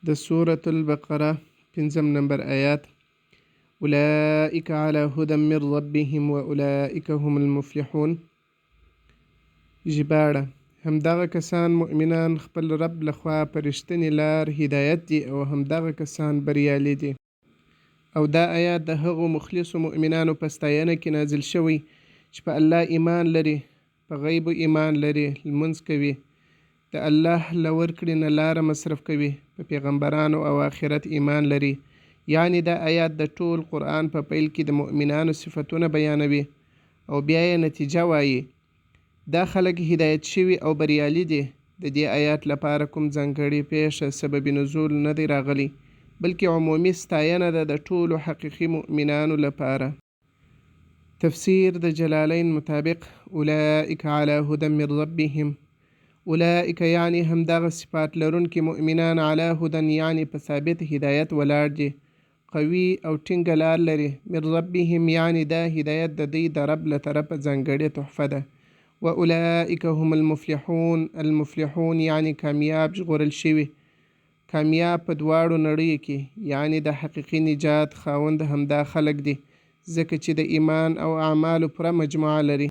د سورة البقره 5 نمبر آیات. اولئک علی هدى من ربهم واولئک هم المفلحون. ژباړه: همدغه کسان مؤمنان خپل رب لخوا په رښتینې لار هدایت دي او همدغه کسان بریالي دي. او دا آیات د هغو مخلصو مؤمنانو په ستاینه کې نازل شوی چې په الله ایمان لري، په غیبو ایمان لري، لمونځ کوي، د الله له ورکړې نه لاره مصرف کوي، په پیغمبرانو او آخرت ایمان لري. یعنی دا آیات د ټول قرآن په پیل کې د مؤمنانو صفتونه بیانوي او بیا یې نتیجه وایي. دا خلک هدایت شوي او بریالي دي. د دې آیات لپاره کوم ځانګړې پیښه سبب نزول نه دی راغلی، بلکې عمومي ستاینه ده د ټولو حقیقي مؤمنانو لپاره. تفسیر د جلالین مطابق: اولئک علی هدى من ربهم. اولئک یعنی همدغه صفات لرونکي مؤمنان علی هدى یعنی په ثابت هدایت ولاړ دي، قوي او ټینګه لار لري. من ربهم یعنی دا هدایت د دوی د رب له طرفه ځانګړې تحفه ده. و اولئک هم المفلحون. المفلحون یعنی کامیاب ژغورل شوي، کامیاب په دواړو نړیو کې، یعنی د حقیقي نجات خاوند همدا خلک دي، ځکه چې د ایمان او اعمالو پوره مجموعه لري.